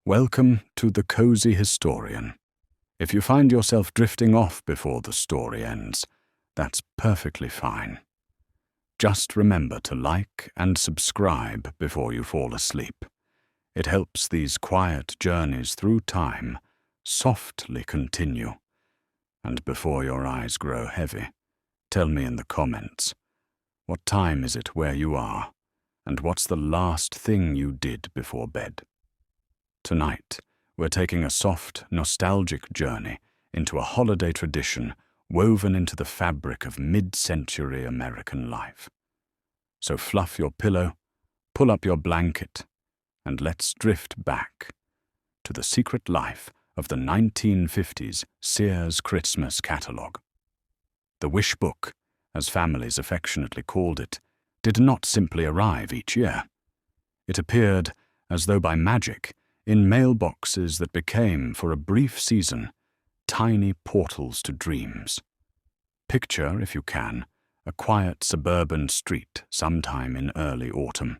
Welcome to the Cozy Historian. If you find yourself drifting off before the story ends, that's perfectly fine. Just remember to like and subscribe before you fall asleep. It helps these quiet journeys through time softly continue. And before your eyes grow heavy, tell me in the comments, what time is it where you are, and what's the last thing you did before bed? Tonight, we're taking a soft, nostalgic journey into a holiday tradition woven into the fabric of mid-century American life. So fluff your pillow, pull up your blanket, and let's drift back to the secret life of the 1950s Sears Christmas Catalog. The Wish Book, as families affectionately called it, did not simply arrive each year. It appeared, as though by magic, in mailboxes that became, for a brief season, tiny portals to dreams. Picture, if you can, a quiet suburban street sometime in early autumn.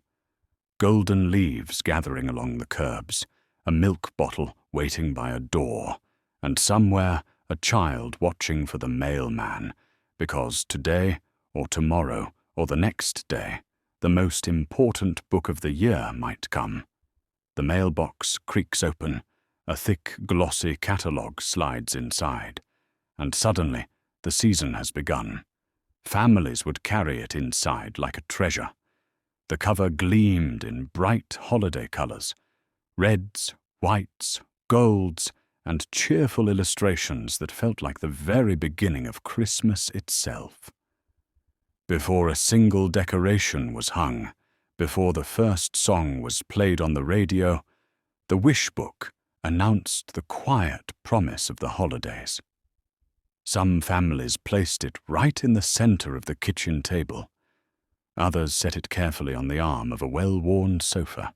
Golden leaves gathering along the curbs, a milk bottle waiting by a door, and somewhere a child watching for the mailman, because today, or tomorrow, or the next day, the most important book of the year might come. The mailbox creaks open, a thick, glossy catalogue slides inside, and suddenly the season has begun. Families would carry it inside like a treasure. The cover gleamed in bright holiday colours, reds, whites, golds, and cheerful illustrations that felt like the very beginning of Christmas itself. Before a single decoration was hung, before the first song was played on the radio, the Wish Book announced the quiet promise of the holidays. Some families placed it right in the center of the kitchen table. Others set it carefully on the arm of a well-worn sofa.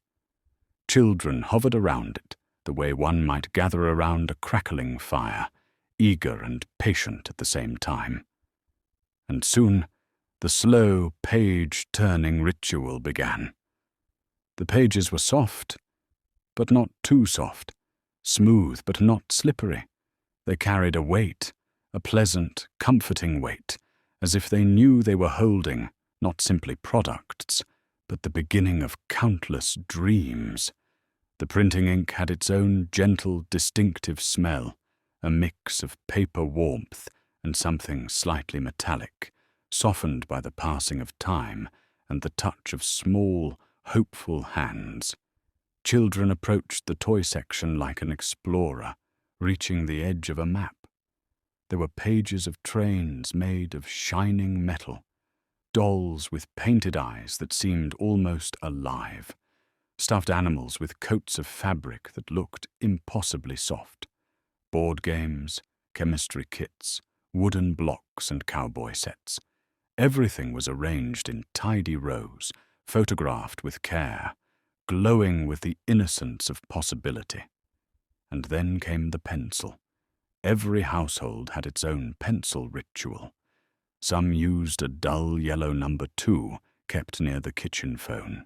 Children hovered around it, the way one might gather around a crackling fire, eager and patient at the same time. And soon, the slow page-turning ritual began. The pages were soft, but not too soft, smooth but not slippery. They carried a weight, a pleasant, comforting weight, as if they knew they were holding not simply products, but the beginning of countless dreams. The printing ink had its own gentle, distinctive smell, a mix of paper warmth and something slightly metallic, softened by the passing of time and the touch of small, hopeful hands. Children approached the toy section like an explorer, reaching the edge of a map. There were pages of trains made of shining metal, dolls with painted eyes that seemed almost alive, stuffed animals with coats of fabric that looked impossibly soft, board games, chemistry kits, wooden blocks and cowboy sets. Everything was arranged in tidy rows, photographed with care, glowing with the innocence of possibility. And then came the pencil. Every household had its own pencil ritual. Some used a dull yellow number 2 kept near the kitchen phone.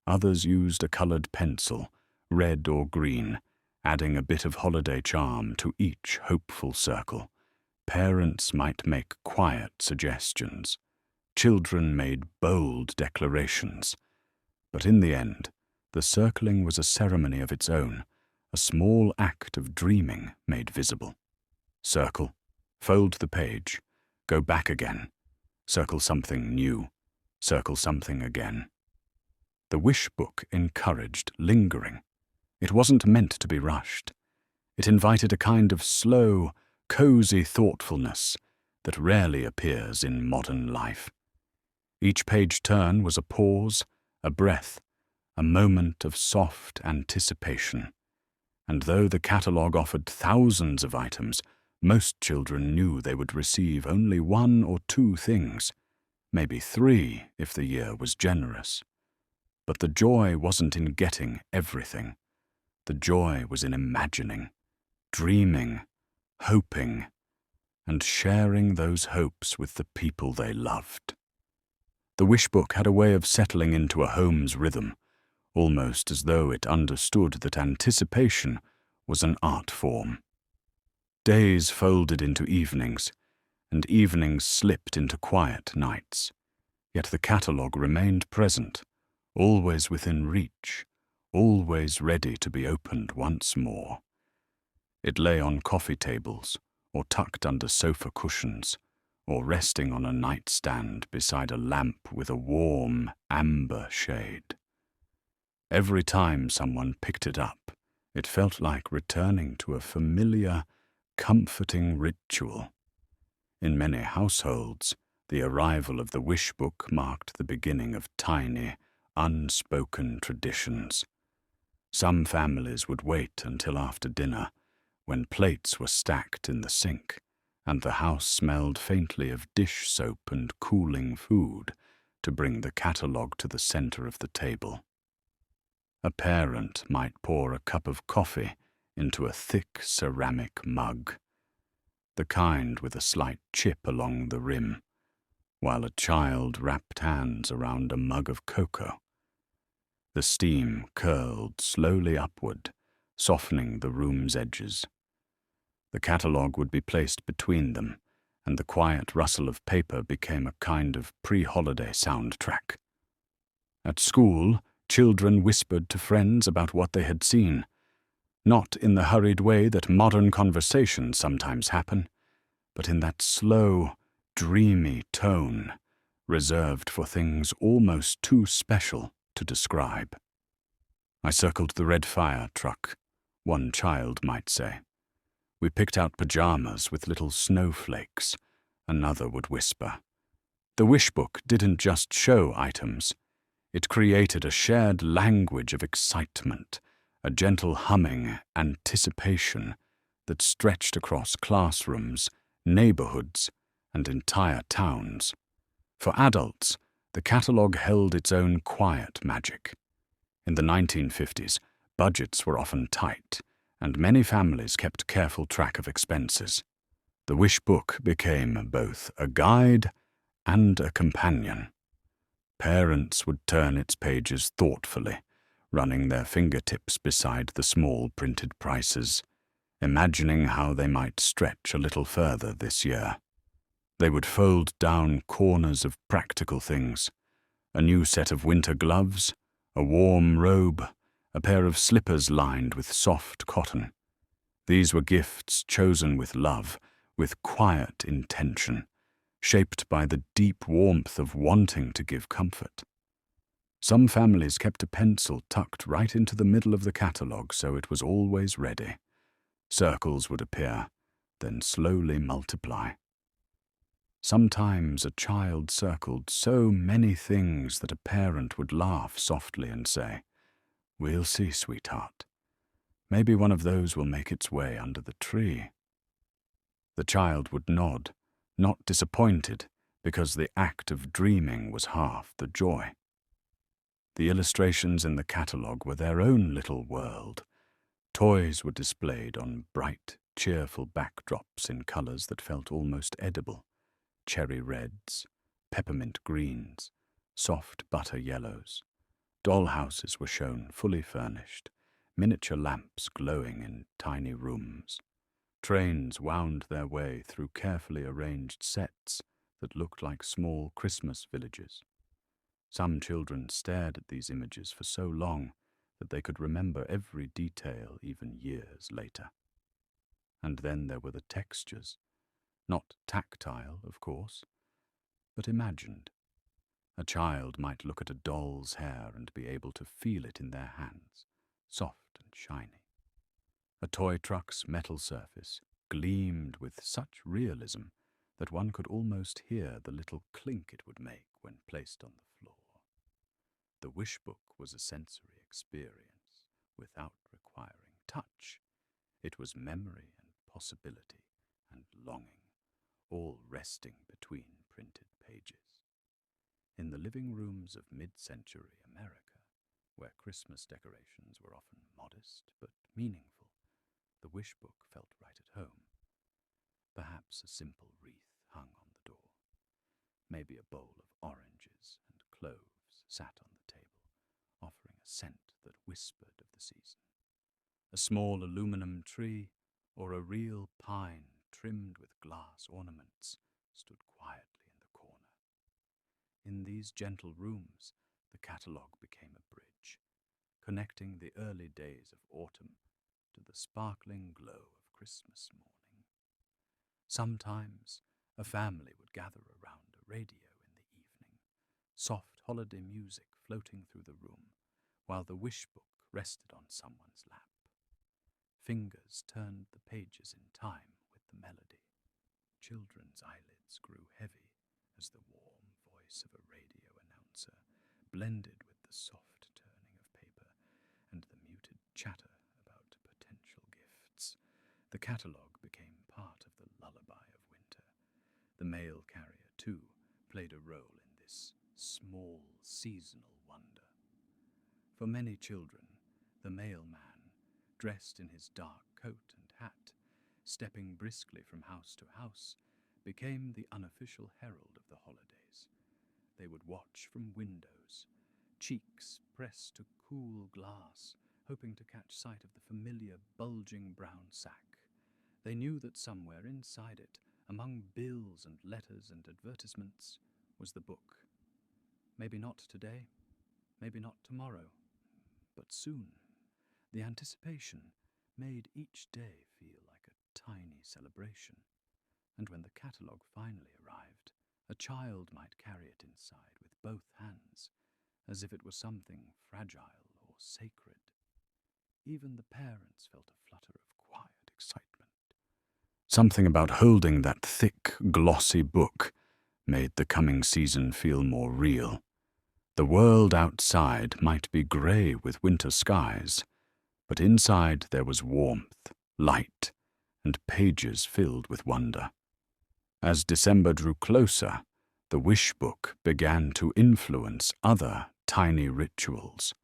Others used a colored pencil, red or green, adding a bit of holiday charm to each hopeful circle. Parents might make quiet suggestions. Children made bold declarations. But in the end, the circling was a ceremony of its own, a small act of dreaming made visible. Circle, fold the page, go back again, circle something new, circle something again. The Wish Book encouraged lingering. It wasn't meant to be rushed. It invited a kind of slow, cozy thoughtfulness that rarely appears in modern life. Each page turn was a pause, a breath, a moment of soft anticipation. And though the catalogue offered thousands of items, most children knew they would receive only 1 or 2 things, maybe 3 if the year was generous. But the joy wasn't in getting everything. The joy was in imagining, dreaming, hoping, and sharing those hopes with the people they loved. The Wish Book had a way of settling into a home's rhythm, almost as though it understood that anticipation was an art form. Days folded into evenings, and evenings slipped into quiet nights, yet the catalogue remained present, always within reach, always ready to be opened once more. It lay on coffee tables, or tucked under sofa cushions, or resting on a nightstand beside a lamp with a warm amber shade. Every time someone picked it up, it felt like returning to a familiar, comforting ritual. In many households, the arrival of the Wish Book marked the beginning of tiny, unspoken traditions. Some families would wait until after dinner, when plates were stacked in the sink, and the house smelled faintly of dish soap and cooling food, to bring the catalogue to the center of the table. A parent might pour a cup of coffee into a thick ceramic mug, the kind with a slight chip along the rim, while a child wrapped hands around a mug of cocoa. The steam curled slowly upward, softening the room's edges. The catalogue would be placed between them, and the quiet rustle of paper became a kind of pre-holiday soundtrack. At school, children whispered to friends about what they had seen, not in the hurried way that modern conversations sometimes happen, but in that slow, dreamy tone reserved for things almost too special to describe. I circled the red fire truck, one child might say. We picked out pajamas with little snowflakes, another would whisper. The Wish Book didn't just show items. It created a shared language of excitement, a gentle humming anticipation that stretched across classrooms, neighborhoods, and entire towns. For adults, the catalogue held its own quiet magic. In the 1950s, budgets were often tight, and many families kept careful track of expenses. The Wish Book became both a guide and a companion. Parents would turn its pages thoughtfully, running their fingertips beside the small printed prices, imagining how they might stretch a little further this year. They would fold down corners of practical things, a new set of winter gloves, a warm robe, a pair of slippers lined with soft cotton. These were gifts chosen with love, with quiet intention, shaped by the deep warmth of wanting to give comfort. Some families kept a pencil tucked right into the middle of the catalogue so it was always ready. Circles would appear, then slowly multiply. Sometimes a child circled so many things that a parent would laugh softly and say, "We'll see, sweetheart. Maybe one of those will make its way under the tree." The child would nod, not disappointed, because the act of dreaming was half the joy. The illustrations in the catalogue were their own little world. Toys were displayed on bright, cheerful backdrops in colors that felt almost edible: cherry reds, peppermint greens, soft butter yellows. Dollhouses were shown fully furnished, miniature lamps glowing in tiny rooms. Trains wound their way through carefully arranged sets that looked like small Christmas villages. Some children stared at these images for so long that they could remember every detail even years later. And then there were the textures, not tactile, of course, but imagined. A child might look at a doll's hair and be able to feel it in their hands, soft and shiny. A toy truck's metal surface gleamed with such realism that one could almost hear the little clink it would make when placed on the floor. The Wish Book was a sensory experience without requiring touch. It was memory and possibility and longing, all resting between printed pages. In the living rooms of mid-century America, where Christmas decorations were often modest but meaningful, the Wish Book felt right at home. Perhaps a simple wreath hung on the door. Maybe a bowl of oranges and cloves sat on the table, offering a scent that whispered of the season. A small aluminum tree or a real pine trimmed with glass ornaments stood quietly in the corner. In these gentle rooms, the catalogue became a bridge, connecting the early days of autumn to the sparkling glow of Christmas morning. Sometimes a family would gather around a radio in the evening, soft holiday music floating through the room, while the wish book rested on someone's lap. Fingers turned the pages in time with the melody. Children's eyelids grew heavy as the warm voice of a radio announcer blended with the soft turning of paper and the muted chatter about potential gifts. The catalogue became part of the lullaby of winter. The mail carrier, too, played a role in this small seasonal wonder. For many children, the mailman, dressed in his dark coat and hat, stepping briskly from house to house, became the unofficial herald of the holidays. They would watch from windows, cheeks pressed to cool glass, hoping to catch sight of the familiar bulging brown sack. They knew that somewhere inside it, among bills and letters and advertisements, was the book. Maybe not today, maybe not tomorrow, but soon. The anticipation made each day feel like a tiny celebration, and when the catalogue finally arrived, a child might carry it inside with both hands, as if it were something fragile or sacred. Even the parents felt a flutter of quiet excitement. Something about holding that thick, glossy book made the coming season feel more real. The world outside might be grey with winter skies, but inside there was warmth, light, and pages filled with wonder. As December drew closer, the wish book began to influence other tiny rituals.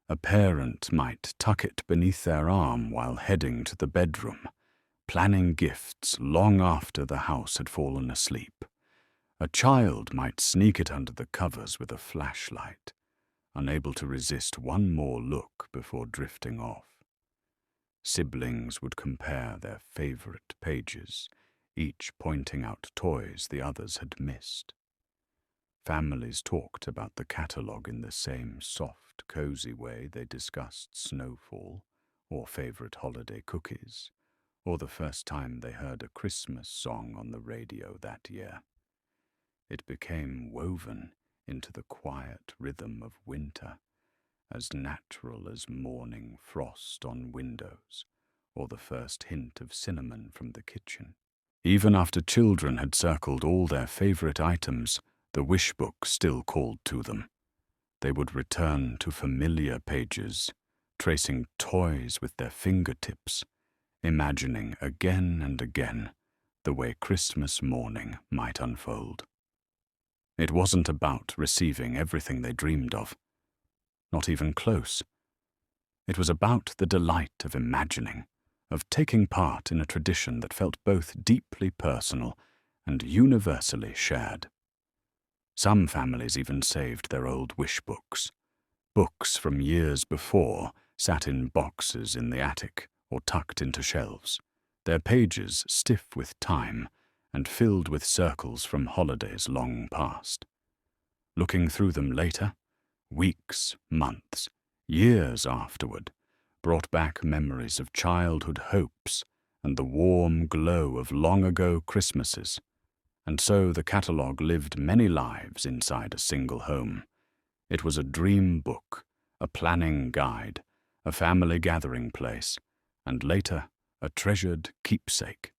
A parent might tuck it beneath their arm while heading to the bedroom, planning gifts long after the house had fallen asleep. A child might sneak it under the covers with a flashlight, unable to resist one more look before drifting off. Siblings would compare their favorite pages, each pointing out toys the others had missed. Families talked about the catalogue in the same soft, cozy way they discussed snowfall, or favorite holiday cookies, or the first time they heard a Christmas song on the radio that year. It became woven into the quiet rhythm of winter, as natural as morning frost on windows, or the first hint of cinnamon from the kitchen. Even after children had circled all their favorite items, the wish book still called to them. They would return to familiar pages, tracing toys with their fingertips, imagining again and again the way Christmas morning might unfold. It wasn't about receiving everything they dreamed of, not even close. It was about the delight of imagining, of taking part in a tradition that felt both deeply personal and universally shared. Some families even saved their old wish books. Books from years before sat in boxes in the attic or tucked into shelves, their pages stiff with time and filled with circles from holidays long past. Looking through them later, weeks, months, years afterward, brought back memories of childhood hopes and the warm glow of long-ago Christmases. And so the catalogue lived many lives inside a single home. It was a dream book, a planning guide, a family gathering place, and later a treasured keepsake.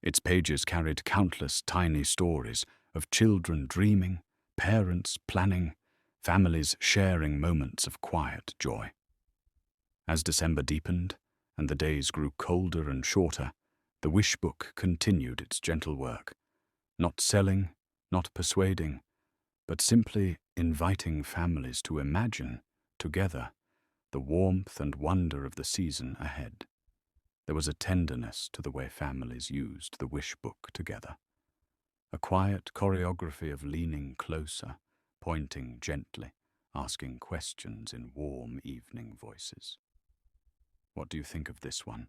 Its pages carried countless tiny stories of children dreaming, parents planning, families sharing moments of quiet joy. As December deepened and the days grew colder and shorter, the wish book continued its gentle work, not selling, not persuading, but simply inviting families to imagine, together, the warmth and wonder of the season ahead. There was a tenderness to the way families used the wish book together, a quiet choreography of leaning closer, pointing gently, asking questions in warm evening voices. What do you think of this one?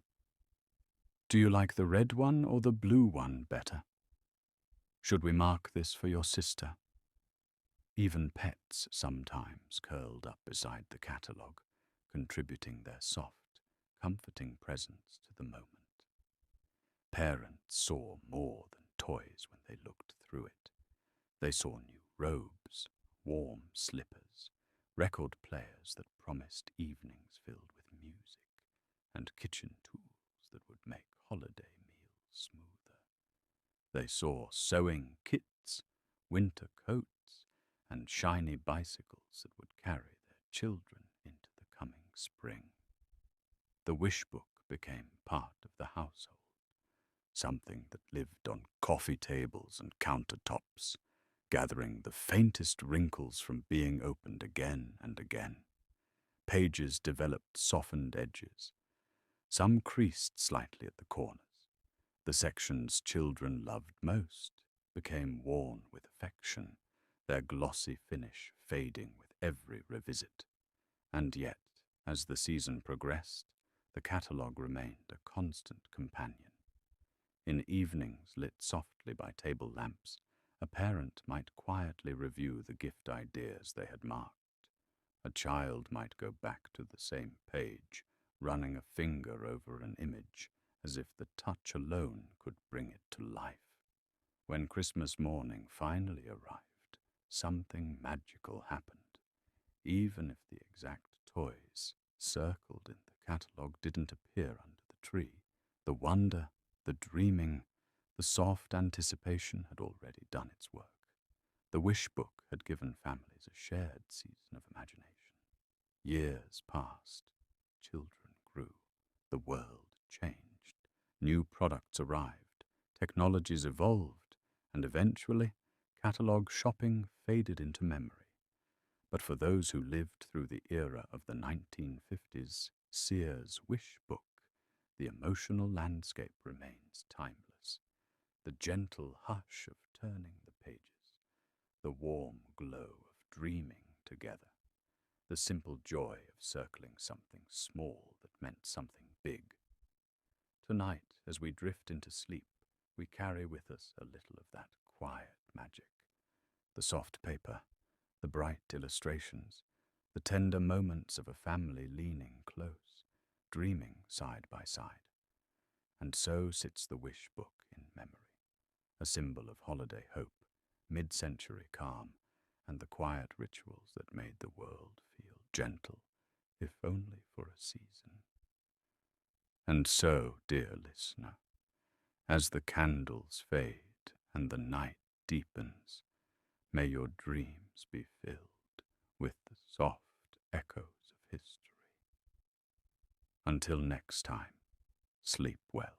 Do you like the red one or the blue one better? Should we mark this for your sister? Even pets sometimes curled up beside the catalogue, contributing their soft, comforting presence to the moment. Parents saw more than toys when they looked through it. They saw new robes, warm slippers, record players that promised evenings filled with music, and kitchen tools that would make holiday meals smoother. They saw sewing kits, winter coats, and shiny bicycles that would carry their children into the coming spring. The wish book became part of the household, something that lived on coffee tables and countertops, gathering the faintest wrinkles from being opened again and again. Pages developed softened edges. Some creased slightly at the corners. The sections children loved most became worn with affection, their glossy finish fading with every revisit. And yet, as the season progressed, the catalogue remained a constant companion. In evenings lit softly by table lamps, a parent might quietly review the gift ideas they had marked. A child might go back to the same page, running a finger over an image, as if the touch alone could bring it to life. When Christmas morning finally arrived, something magical happened. Even if the exact toys circled in the catalogue didn't appear under the tree, the wonder, the dreaming, the soft anticipation had already done its work. The wish book had given families a shared season of imagination. Years passed, children grew, the world changed, new products arrived, technologies evolved, and eventually, catalogue shopping faded into memory. But for those who lived through the era of the 1950s Sears Wish Book, the emotional landscape remains timeless. The gentle hush of turning the pages, the warm glow of dreaming together, the simple joy of circling something small that meant something big. Tonight, as we drift into sleep, we carry with us a little of that quiet magic. The soft paper, the bright illustrations, the tender moments of a family leaning close, dreaming side by side. And so sits the wish book in memory, a symbol of holiday hope, mid-century calm, and the quiet rituals that made the world feel gentle, if only for a season. And so, dear listener, as the candles fade and the night deepens, may your dreams be filled with the soft echoes of history. Until next time, sleep well.